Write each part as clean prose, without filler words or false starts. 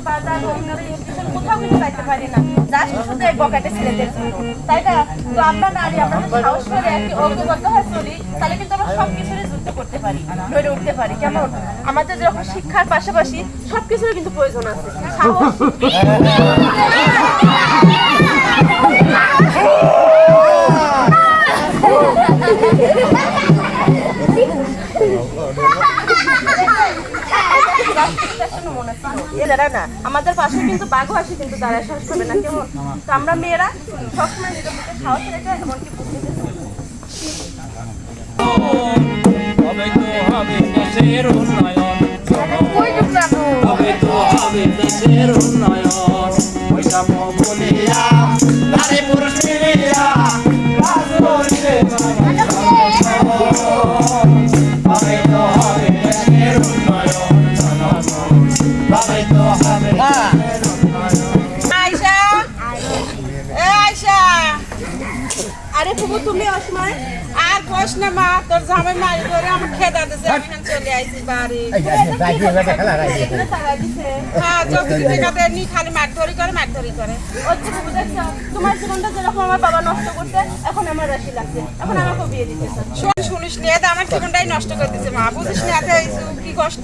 বাজার কোথাও কিন্তু যাইতে পারি না, জাস্ট শুধু এই বকাটে ছেলেদের জন্য, তাই না? তো আমরা নারী, আমরা যদি সাহস করে একটি ঐক্যবদ্ধ হয়ে চলি, তাহলে কিন্তু আমরা সবকিছুরই যুদ্ধ করতে পারি, লড়ে উঠতে পারি। কেমন? আমাদের যখন শিক্ষার পাশাপাশি সবকিছুরই কিন্তু প্রয়োজন আছে, সাহস। এরা না আমাদের পাশে কিন্তু বাঘও আসে, কিন্তু তারা সাহস করবে না। কেমন? তো আমরা মেয়েরা সবসময় নিজের মধ্যে সাহস রেখে এমনকি আরে বাবু তুমি অসময় আর কইস না মা, তোর জামাই মাই করে আমার খেদা দিছে, আমি এখন চলে আইছি বাড়ি। হ্যাঁ চৌকি টাকাতে নি খালি মারধরি করে। ওই তো বাবু দেখছো তোমার জীবনটা যেরকম আমার বাবা নষ্ট করছে, এখন আমার রাশি লাগছে, এখন আমাকে বিয়ে দিতে চাই। শুনিস নি এটা আমার জীবনটাই নষ্ট করে দিছে মা, বুঝিস না এত কি কষ্ট।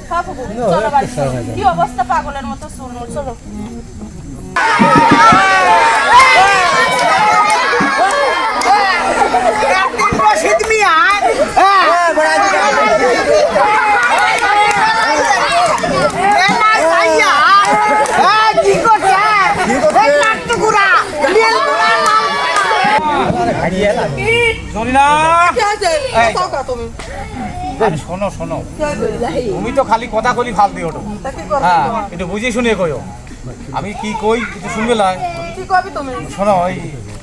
হ্যাঁ বাবু চলো বাড়ি, কি অবস্থা পাগলের মতো চুলমুল, চলো। শোনো শোনো, তুমি তো খালি কথা কলি ফাল দিও, হ্যাঁ একটু বুঝে শুনে কইও। আমি কি কই একটু শুনবে লাই। কি কইবি তুমি? শোনো ওই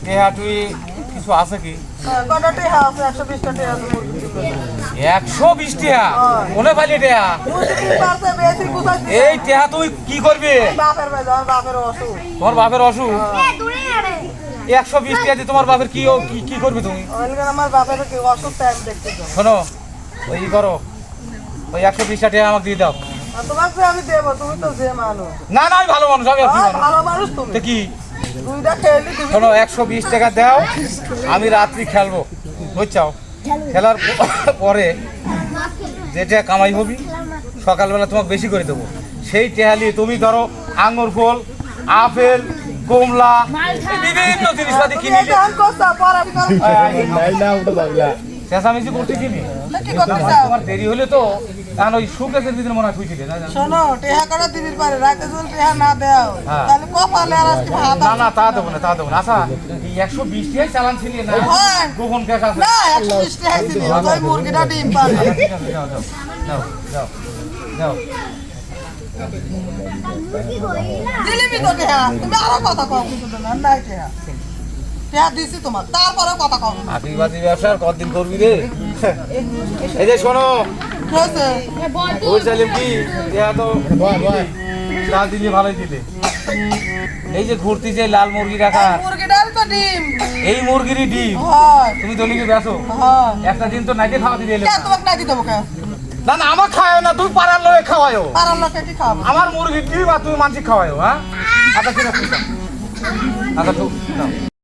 টেহা তুই কিছু আছে কি? 120 টাকা। 120 টাকা কোনে পাইলি টেহা? এই টেহা তুই কি করবি? তোমার বাপের অসুখ। 120 টাকা দিয়ে তোমার বাপের কি করবি তুমি? আমার বাপের অসুখ দেখতে। শোনো ওই করো, ওই 120 টাকা আমাকে দিয়ে দাও। তোমাকে আমি দেব, তুমি তো যে মানুষ। না না আমি ভালো মানুষ, আমি ভালো মানুষ তুমি। তো কি দুইটা খেলি তুমি। শোনো 120 টাকা দাও, আমি রাত্রি খেলবো, বুঝছাও? খেলার পরে যেটা কামাই হবি সকালবেলা তোমাকে বেশি করে দেবো। সেই টেহালি তুমি ধরো আঙুর ফল, আপেল, কমলা, বিভিন্ন জিনিসপাতি কিনে চেঁচামেচি করতে কিনি। তোমার দেরি হলে তো কারণ ওই সুকেশের ভিতরে মনে হয় খুঁজছিলে না। শোনো টেহা করে দিবির পারে, রাতে যদি টেহা না দাও তাহলে কপালে আর আজকে ভাত। না না তা দেবো না, তা দেবো না। আচ্ছা এই 120 টাকাই চালান ছিলি না? গোপন ক্যাশ আছে না? 120 টাকা দিবি, ওই মুরগিটা ডিম পারে। যাও যাও যাও যাও। দিলিবি তো টেহা, তুমি আরো কথা কও কিন্তু না। নাই টেহা টেহা দিছি তোমার, তারপরে কথা কও। আদিবাসী ব্যবসা আর কতদিন করবি রে? এই যে শোনো ওই সালিম কি টেহা তো তা দিলে ভালোই দিলে। এই যে ঘুরতি যে লাল মুরগি রাখা, মুরগিটার তো ডিম, এই মুরগিরই ডিম হয় তুমি দলিকে বেচো। একটা দিন তো নাইটে খাওয়া দিলে। কে তোমাকে নাকি দেবো? কে? না না আমার খাওয়াও না, তুমি পাড়ার লোকে খাওয়াও। পাড়ার লোকে কি খাওয়াবো? আমার মুরগির ডিম আর তুমি মানসিক খাওয়াও। হ্যাঁ আচ্ছা ঠিক আছে, আচ্ছা ঠিক নাও।